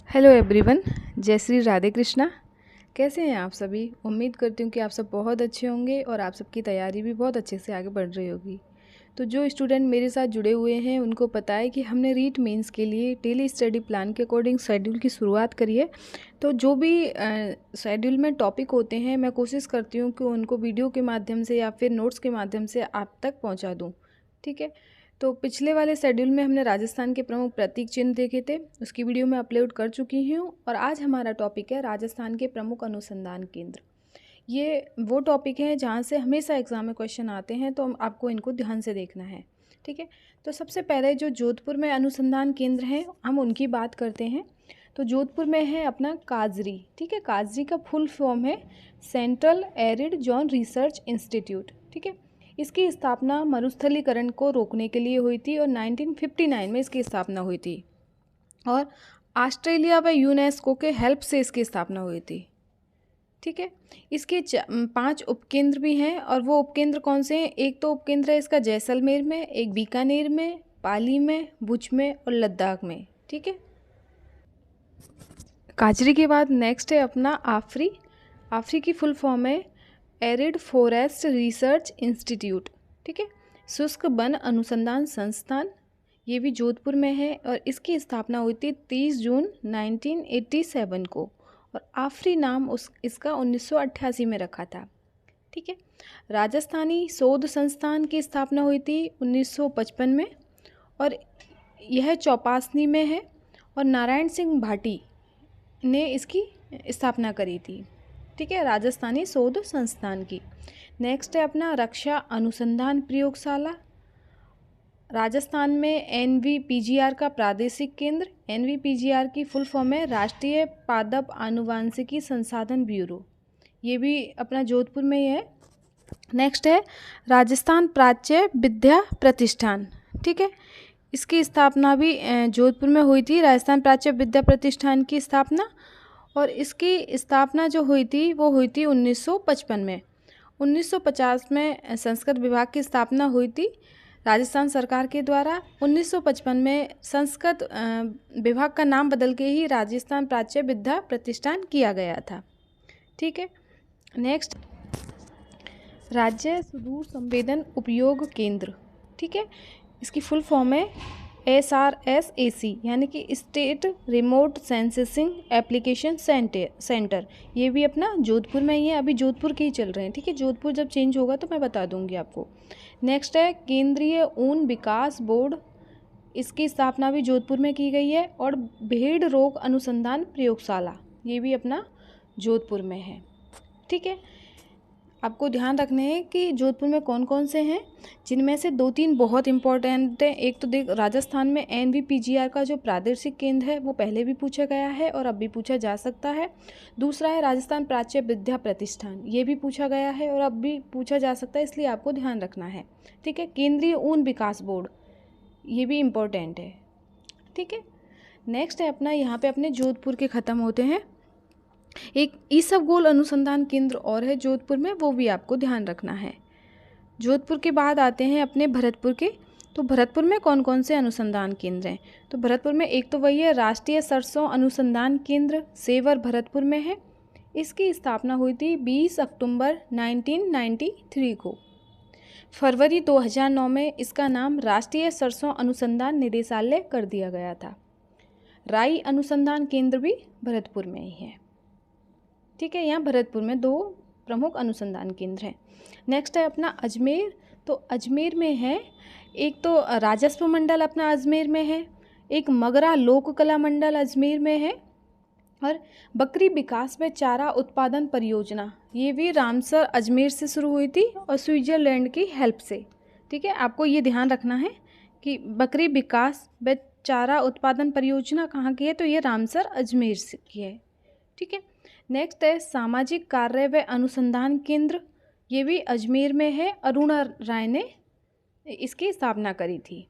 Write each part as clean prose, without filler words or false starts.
Hello everyone, जय श्री राधे कृष्णा। कैसे हैं आप सभी? उम्मीद करती हूँ कि आप सब बहुत अच्छे होंगे और आप सबकी तैयारी भी बहुत अच्छे से आगे बढ़ रही होगी। तो जो स्टूडेंट मेरे साथ जुड़े हुए हैं उनको पता है कि हमने रीट मेंस के लिए डेली स्टडी प्लान के अकॉर्डिंग शेड्यूल की शुरुआत करी है। तो जो भी शेड्यूल में टॉपिक होते हैं मैं कोशिश करती हूँ कि उनको वीडियो के माध्यम से या फिर नोट्स के माध्यम से आप तक पहुँचा दूँ। ठीक है। तो पिछले वाले शेड्यूल में हमने राजस्थान के प्रमुख प्रतीक चिन्ह देखे थे, उसकी वीडियो मैं अपलोड कर चुकी हूँ। और आज हमारा टॉपिक है राजस्थान के प्रमुख अनुसंधान केंद्र। ये वो टॉपिक है जहाँ से हमेशा एग्जाम में क्वेश्चन आते हैं, तो आपको इनको ध्यान से देखना है। ठीक है। तो सबसे पहले जो जोधपुर में अनुसंधान केंद्र हैं हम उनकी बात करते हैं। तो जोधपुर में है अपना काजरी। ठीक है। काजरी का फुल फॉर्म है central arid zone research institute. ठीक है। इसकी स्थापना मरुस्थलीकरण को रोकने के लिए हुई थी और 1959 में इसकी स्थापना हुई थी और ऑस्ट्रेलिया व यूनेस्को के हेल्प से इसकी स्थापना हुई थी। ठीक है। इसके 5 उपकेंद्र भी हैं और वो उपकेंद्र कौन से हैं? एक तो उपकेंद्र है इसका जैसलमेर में, एक बीकानेर में, पाली में, भुज में और लद्दाख में। ठीक है। काजरी के बाद नेक्स्ट है अपना आफरी। आफरी की फुल फॉर्म है एरिड फॉरेस्ट रिसर्च इंस्टीट्यूट। ठीक है। शुष्क वन अनुसंधान संस्थान, ये भी जोधपुर में है और इसकी स्थापना हुई थी 30 जून 1987 को और आफरी नाम इसका 1988 में रखा था। ठीक है। राजस्थानी शोध संस्थान की स्थापना हुई थी 1955 में और यह चौपासनी में है और नारायण सिंह भाटी ने इसकी स्थापना करी थी। ठीक है। राजस्थानी शोध संस्थान की। नेक्स्ट है अपना रक्षा अनुसंधान प्रयोगशाला। राजस्थान में NVPGR का प्रादेशिक केंद्र। NVPGR की फुल फॉर्म है राष्ट्रीय पादप आनुवांशिकी संसाधन ब्यूरो, ये भी अपना जोधपुर में ही है। नेक्स्ट है राजस्थान प्राच्य विद्या प्रतिष्ठान। ठीक है। इसकी स्थापना भी जोधपुर में हुई थी, राजस्थान प्राच्य विद्या प्रतिष्ठान की स्थापना। और इसकी स्थापना जो हुई थी वो हुई थी 1955 में। 1950 में संस्कृत विभाग की स्थापना हुई थी राजस्थान सरकार के द्वारा। 1955 में संस्कृत विभाग का नाम बदल के ही राजस्थान प्राच्य विद्या प्रतिष्ठान किया गया था। ठीक है। नेक्स्ट राज्य सुदूर संवेदन उपयोग केंद्र। ठीक है। इसकी फुल फॉर्म है SRSAC यानी कि state remote sensing application centre, ये भी अपना जोधपुर में ही है। अभी जोधपुर के ही चल रहे हैं। ठीक है। जोधपुर जब चेंज होगा तो मैं बता दूंगी आपको। नेक्स्ट है केंद्रीय ऊन विकास बोर्ड, इसकी स्थापना भी जोधपुर में की गई है। और भेड़ रोग अनुसंधान प्रयोगशाला, ये भी अपना जोधपुर में है। ठीक है। आपको ध्यान रखने हैं कि जोधपुर में कौन कौन से हैं, जिनमें से 2-3 बहुत इंपॉर्टेंट हैं। एक तो देख राजस्थान में NVPGR का जो प्रादेशिक केंद्र है वो पहले भी पूछा गया है और अब भी पूछा जा सकता है। दूसरा है राजस्थान प्राच्य विद्या प्रतिष्ठान, ये भी पूछा गया है और अब भी पूछा जा सकता है, इसलिए आपको ध्यान रखना है। ठीक है। केंद्रीय ऊन विकास बोर्ड, ये भी इम्पोर्टेंट है। ठीक है। नेक्स्ट है अपना, यहाँ पे अपने जोधपुर के ख़त्म होते हैं। एक ईसबगोल अनुसंधान केंद्र और है जोधपुर में, वो भी आपको ध्यान रखना है। जोधपुर के बाद आते हैं अपने भरतपुर के। तो भरतपुर में कौन कौन से अनुसंधान केंद्र हैं? तो भरतपुर में एक तो वही है राष्ट्रीय सरसों अनुसंधान केंद्र, सेवर भरतपुर में है। इसकी स्थापना हुई थी 20 अक्टूबर 1993 को। फरवरी 2009 में इसका नाम राष्ट्रीय सरसों अनुसंधान निदेशालय कर दिया गया था। राई अनुसंधान केंद्र भी भरतपुर में ही है। ठीक है। यहाँ भरतपुर में 2 प्रमुख अनुसंधान केंद्र हैं। नेक्स्ट है अपना अजमेर। तो अजमेर में है एक तो राजस्व मंडल अपना अजमेर में है, एक मगरा लोक कला मंडल अजमेर में है और बकरी विकास में चारा उत्पादन परियोजना, ये भी रामसर अजमेर से शुरू हुई थी और स्विट्जरलैंड की हेल्प से। ठीक है। आपको ये ध्यान रखना है कि बकरी विकास व चारा उत्पादन परियोजना कहाँ की है, तो ये रामसर अजमेर से की है। ठीक है। नेक्स्ट है सामाजिक कार्य व अनुसंधान केंद्र, ये भी अजमेर में है। अरुणा राय ने इसकी स्थापना करी थी।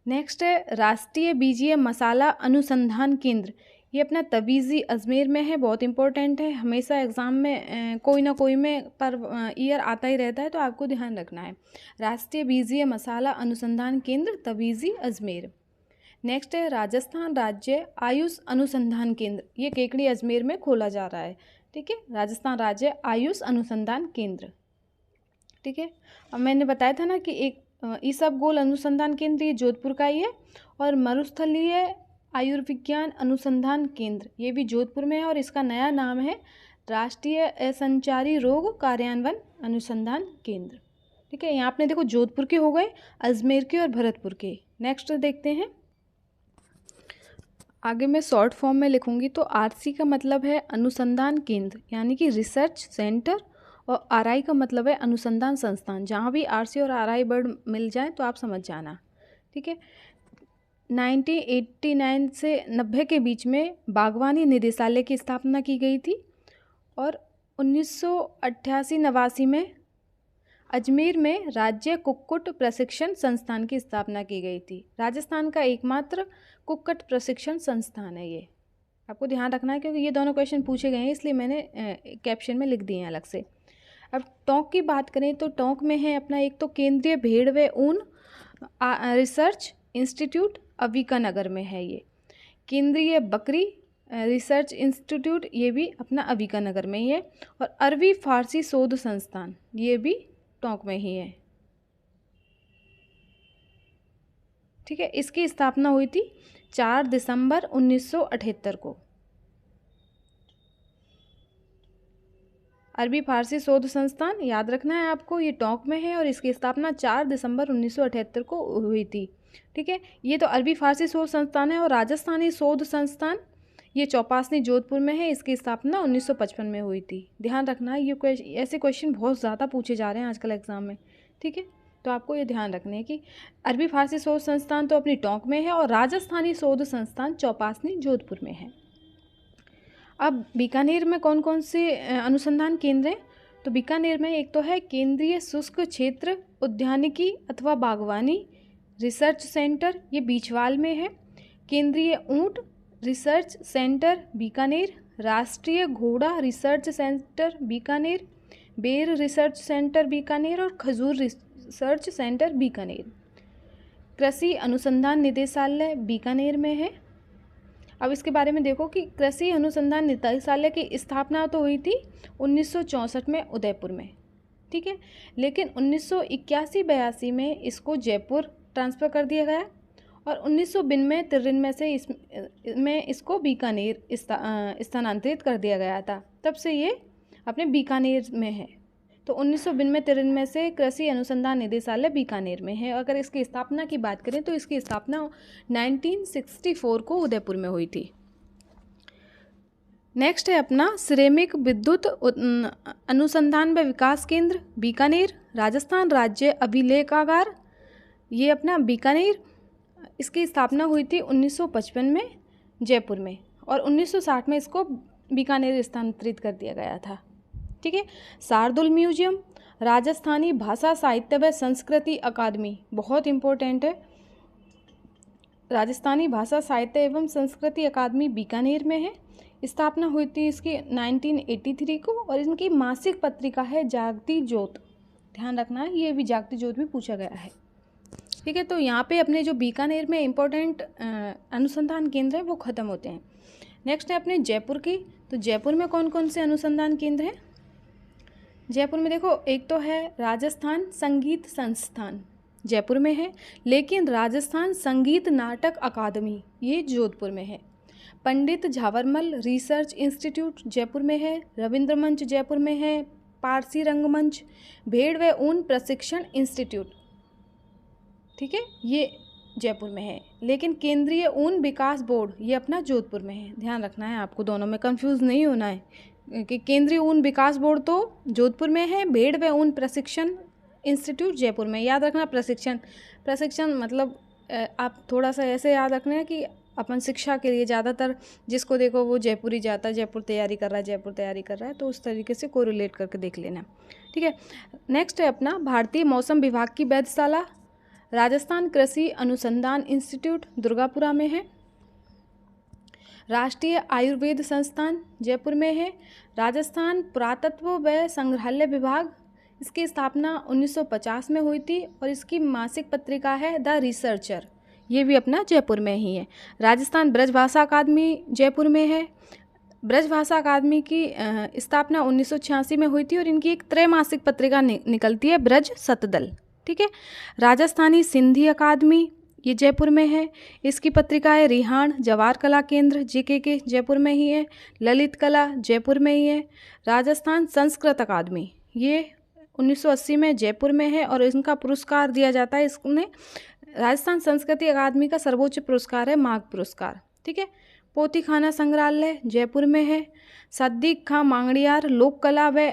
नेक्स्ट है राष्ट्रीय बीजीय मसाला अनुसंधान केंद्र, ये अपना तवीज़ी अजमेर में है। बहुत इंपॉर्टेंट है, हमेशा एग्ज़ाम में कोई ना कोई में पर ईयर आता ही रहता है, तो आपको ध्यान रखना है। राष्ट्रीय बीजीय मसाला अनुसंधान केंद्र तवीज़ी अजमेर। नेक्स्ट है राजस्थान राज्य आयुष अनुसंधान केंद्र, ये केकड़ी अजमेर में खोला जा रहा है। ठीक है, राजस्थान राज्य आयुष अनुसंधान केंद्र। ठीक है, अब मैंने बताया था ना कि एक ईसबगोल अनुसंधान केंद्र ये जोधपुर का ही है, और मरुस्थलीय आयुर्विज्ञान अनुसंधान केंद्र ये भी जोधपुर में है, और इसका नया नाम है राष्ट्रीय असंचारी रोग कार्यान्वयन अनुसंधान केंद्र। ठीक है, यहाँ आपने देखो जोधपुर के हो गए, अजमेर के और भरतपुर के। नेक्स्ट देखते हैं, आगे मैं शॉर्ट फॉर्म में लिखूंगी तो आरसी का मतलब है अनुसंधान केंद्र यानी कि रिसर्च सेंटर, और आरआई का मतलब है अनुसंधान संस्थान। जहाँ भी आरसी और आरआई वर्ड मिल जाए तो आप समझ जाना। ठीक है, 1989 से 90 के बीच में बागवानी निदेशालय की स्थापना की गई थी, और 1988-89 में अजमेर में राज्य कुक्कुट प्रशिक्षण संस्थान की स्थापना की गई थी। राजस्थान का एकमात्र कुक्कुट प्रशिक्षण संस्थान है ये, आपको ध्यान रखना है क्योंकि ये दोनों क्वेश्चन पूछे गए हैं, इसलिए मैंने कैप्शन में लिख दिए हैं अलग से। अब टोंक की बात करें तो टोंक में है अपना एक तो केंद्रीय भेड़ व ऊन रिसर्च इंस्टीट्यूट अविका नगर में है ये। केंद्रीय बकरी रिसर्च इंस्टीट्यूट ये भी अपना अविका नगर में ही है, और अरबी फारसी शोध संस्थान ये भी टोंक में ही है। ठीक है, इसकी स्थापना हुई थी 4 दिसंबर 1978 को। अरबी फारसी शोध संस्थान याद रखना है आपको, ये टोंक में है और इसकी स्थापना 4 दिसंबर 1978 को हुई थी। ठीक है, ये तो अरबी फारसी शोध संस्थान है। और राजस्थानी शोध संस्थान ये चौपासनी जोधपुर में है, इसकी स्थापना 1955 में हुई थी। ध्यान रखना है, ये ऐसे क्वेश्चन बहुत ज़्यादा पूछे जा रहे हैं आजकल एग्जाम में। ठीक है, तो आपको ये ध्यान रखना है कि अरबी फारसी शोध संस्थान तो अपनी टोंक में है, और राजस्थानी शोध संस्थान चौपासनी जोधपुर में है। अब बीकानेर में कौन कौन से अनुसंधान केंद्र हैं? तो बीकानेर में एक तो है केंद्रीय शुष्क क्षेत्र उद्यानिकी अथवा बागवानी रिसर्च सेंटर, ये बीचवाल में है। केंद्रीय ऊंट रिसर्च सेंटर बीकानेर, राष्ट्रीय घोड़ा रिसर्च सेंटर बीकानेर, बेर रिसर्च सेंटर बीकानेर, और खजूर रिसर्च सेंटर बीकानेर। कृषि अनुसंधान निदेशालय बीकानेर में है। अब इसके बारे में देखो कि कृषि अनुसंधान निदेशालय की स्थापना तो हुई थी 1964 में उदयपुर में। ठीक है, लेकिन 1981-82 में इसको जयपुर ट्रांसफ़र कर दिया गया, और 1992-93 से इसमें इसको बीकानेर स्थानांतरित कर दिया गया था। तब से ये अपने बीकानेर में है। तो 1992-93 से कृषि अनुसंधान निदेशालय बीकानेर में है। अगर इसकी स्थापना की बात करें तो इसकी स्थापना 1964 को उदयपुर में हुई थी। नेक्स्ट है अपना सिरेमिक विद्युत अनुसंधान व विकास केंद्र बीकानेर, राजस्थान राज्य अभिलेखागार ये अपना बीकानेर। इसकी स्थापना हुई थी 1955 में जयपुर में, और 1960 में इसको बीकानेर स्थानांतरित कर दिया गया था। ठीक है, शार्दुल म्यूजियम, राजस्थानी भाषा साहित्य व संस्कृति अकादमी बहुत इम्पोर्टेंट है। राजस्थानी भाषा साहित्य एवं संस्कृति अकादमी बीकानेर में है। स्थापना हुई थी इसकी 1983 को, और इनकी मासिक पत्रिका है जागती ज्योत। ध्यान रखना है, ये भी जागती ज्योत भी पूछा गया है। ठीक है, तो यहाँ पे अपने जो बीकानेर में इम्पोर्टेंट अनुसंधान केंद्र हैं वो ख़त्म होते हैं। नेक्स्ट है अपने जयपुर की। तो जयपुर में कौन कौन से अनुसंधान केंद्र हैं? जयपुर में देखो एक तो है राजस्थान संगीत संस्थान जयपुर में है, लेकिन राजस्थान संगीत नाटक अकादमी ये जोधपुर में है। पंडित झावरमल रिसर्च इंस्टीट्यूट जयपुर में है। रविंद्र मंच जयपुर में है। पारसी रंगमंच, भेड़ व ऊन प्रशिक्षण इंस्टीट्यूट, ठीक है, ये जयपुर में है। लेकिन केंद्रीय ऊन विकास बोर्ड ये अपना जोधपुर में है। ध्यान रखना है आपको, दोनों में कंफ्यूज नहीं होना है कि केंद्रीय ऊन विकास बोर्ड तो जोधपुर में है, भेड़ व ऊन प्रशिक्षण इंस्टीट्यूट जयपुर में। याद रखना प्रशिक्षण मतलब आप थोड़ा सा ऐसे याद रखना है कि अपन शिक्षा के लिए ज़्यादातर जिसको देखो वो जयपुर ही जाता है, जयपुर तैयारी कर रहा है, तो उस तरीके से कोरिलेट करके देख लेना। ठीक है, नेक्स्ट है अपना भारतीय मौसम विभाग की वेधशाला राजस्थान कृषि अनुसंधान इंस्टीट्यूट दुर्गापुरा में है। राष्ट्रीय आयुर्वेद संस्थान जयपुर में है। राजस्थान पुरातत्व व संग्रहालय विभाग, इसकी स्थापना 1950 में हुई थी और इसकी मासिक पत्रिका है द रिसर्चर। ये भी अपना जयपुर में ही है। राजस्थान ब्रजभाषा अकादमी जयपुर में है। ब्रजभाषा अकादमी की स्थापना 1986 में हुई थी और इनकी एक त्रैमासिक पत्रिका निकलती है, ब्रज सतदल। ठीक है। राजस्थानी सिंधी अकादमी ये जयपुर में है। इसकी पत्रिका है रिहाण। जवाहर कला केंद्र JKK जयपुर में ही है। ललित कला जयपुर में ही है। राजस्थान संस्कृत अकादमी ये 1980 में जयपुर में है और इनका पुरस्कार दिया जाता है, इसने राजस्थान संस्कृति अकादमी का सर्वोच्च पुरस्कार है माघ पुरस्कार। ठीक है। पोथी खाना संग्रहालय जयपुर में है। सद्दीक खां मांगड़ियार लोक कला व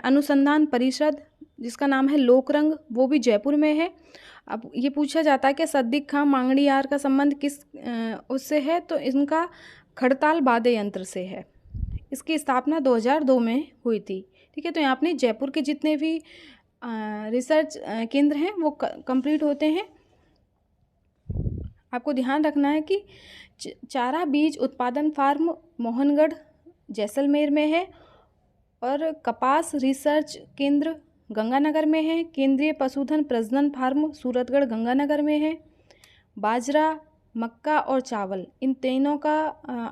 अनुसंधान परिषद जिसका नाम है लोकरंग, वो भी जयपुर में है। अब ये पूछा जाता है कि सद्दीक खां मांगड़ियार का संबंध किस उससे है, तो इनका खड़ताल वाद्य यंत्र से है। इसकी स्थापना 2002 में हुई थी। ठीक है। तो यहाँ अपने जयपुर के जितने भी रिसर्च केंद्र हैं वो कंप्लीट होते हैं। आपको ध्यान रखना है कि चारा बीज उत्पादन फार्म मोहनगढ़ जैसलमेर में है और कपास रिसर्च केंद्र गंगानगर में है। केंद्रीय पशुधन प्रजनन फार्म सूरतगढ़ गंगानगर में है। बाजरा, मक्का और चावल इन तीनों का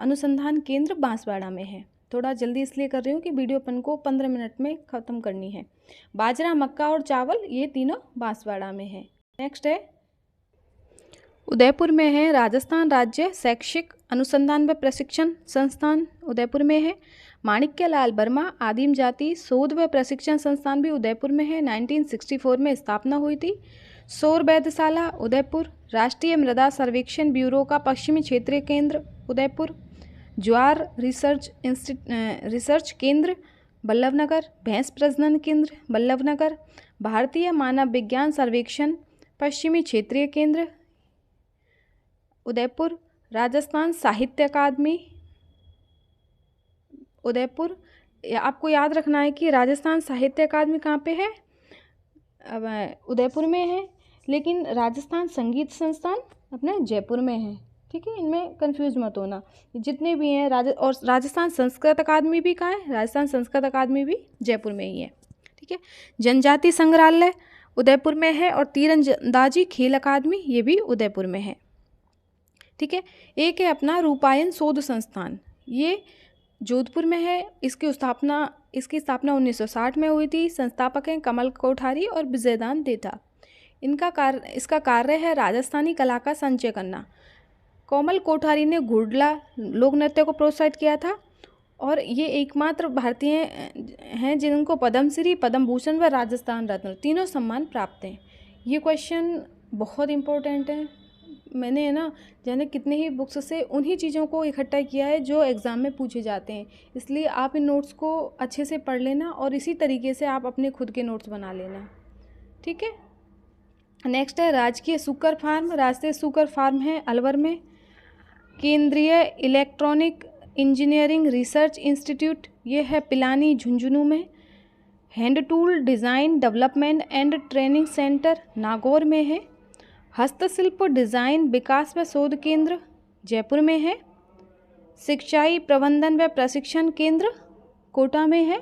अनुसंधान केंद्र बांसवाड़ा में है। थोड़ा जल्दी इसलिए कर रही हूँ कि वीडियो अपन को 15 मिनट में ख़त्म करनी है। बाजरा, मक्का और चावल ये तीनों बांसवाड़ा में है। नेक्स्ट है उदयपुर में है राजस्थान राज्य शैक्षिक अनुसंधान व प्रशिक्षण संस्थान उदयपुर में है। माणिक्यलाल वर्मा आदिम जाति शोध व प्रशिक्षण संस्थान भी उदयपुर में है। 1964 में स्थापना हुई थी। सौर वैधशाला उदयपुर। राष्ट्रीय मृदा सर्वेक्षण ब्यूरो का पश्चिमी क्षेत्रीय केंद्र उदयपुर। ज्वार रिसर्च केंद्र बल्लभनगर। भैंस प्रजनन केंद्र बल्लभनगर। भारतीय मानव विज्ञान सर्वेक्षण पश्चिमी क्षेत्रीय केंद्र उदयपुर। राजस्थान साहित्य अकादमी उदयपुर। आपको याद रखना है कि राजस्थान साहित्य अकादमी कहाँ पे है, उदयपुर में है, लेकिन राजस्थान संगीत संस्थान अपने जयपुर में है। ठीक है, इनमें कंफ्यूज मत होना। जितने भी हैं और राजस्थान संस्कृत अकादमी भी कहाँ है, राजस्थान संस्कृत अकादमी भी जयपुर में ही है। ठीक है। जनजाति संग्रहालय उदयपुर में है और तीरंदाजी खेल अकादमी ये भी उदयपुर में है। ठीक है। एक है अपना रूपायन शोध संस्थान, ये जोधपुर में है। इसकी स्थापना 1960 में हुई थी। संस्थापक हैं कमल कोठारी और विजयदान देता। इसका कार्य है राजस्थानी कला का संचय करना। कोमल कोठारी ने घुड़ला लोक नृत्य को प्रोत्साहित किया था और ये एकमात्र भारतीय हैं जिनको पद्मश्री, पद्म भूषण व राजस्थान रत्न तीनों सम्मान प्राप्त हैं। ये क्वेश्चन बहुत इम्पोर्टेंट है। मैंने जाने कितने ही बुक्स से उन्हीं चीज़ों को इकट्ठा किया है जो एग्ज़ाम में पूछे जाते हैं, इसलिए आप इन नोट्स को अच्छे से पढ़ लेना और इसी तरीके से आप अपने खुद के नोट्स बना लेना। ठीक है। नेक्स्ट है राजकीय शुगर फार्म। राष्ट्रीय शुगर फार्म है अलवर में। केंद्रीय इलेक्ट्रॉनिक इंजीनियरिंग रिसर्च इंस्टीट्यूट ये है पिलानी झुंझुनू में। Hand tool design development and training centre Nagaur में है। हस्तशिल्प डिज़ाइन विकास व शोध केंद्र जयपुर में है। शिक्षाई प्रबंधन व प्रशिक्षण केंद्र कोटा में है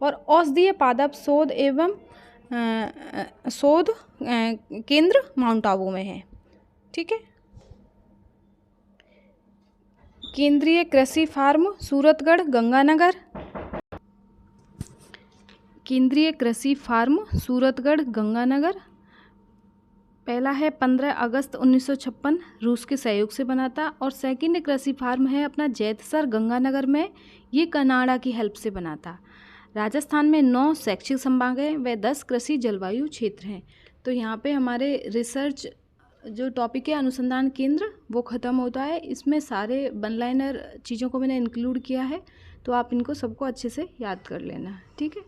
और औषधीय पादप शोध एवं शोध केंद्र माउंट आबू में है। ठीक है। केंद्रीय कृषि फार्म सूरतगढ़ गंगानगर। केंद्रीय कृषि फार्म सूरतगढ़ गंगानगर पहला है 15 अगस्त 1956 रूस के सहयोग से बना था और सेकंड कृषि फार्म है अपना जैतसर गंगानगर में, ये कनाडा की हेल्प से बना था। राजस्थान में 9 शैक्षिक संभाग हैं व 10 कृषि जलवायु क्षेत्र हैं। तो यहाँ पे हमारे रिसर्च जो टॉपिक है अनुसंधान केंद्र वो ख़त्म होता है। इसमें सारे वन लाइनर चीज़ों को मैंने इंक्लूड किया है, तो आप इनको सबको अच्छे से याद कर लेना। ठीक है।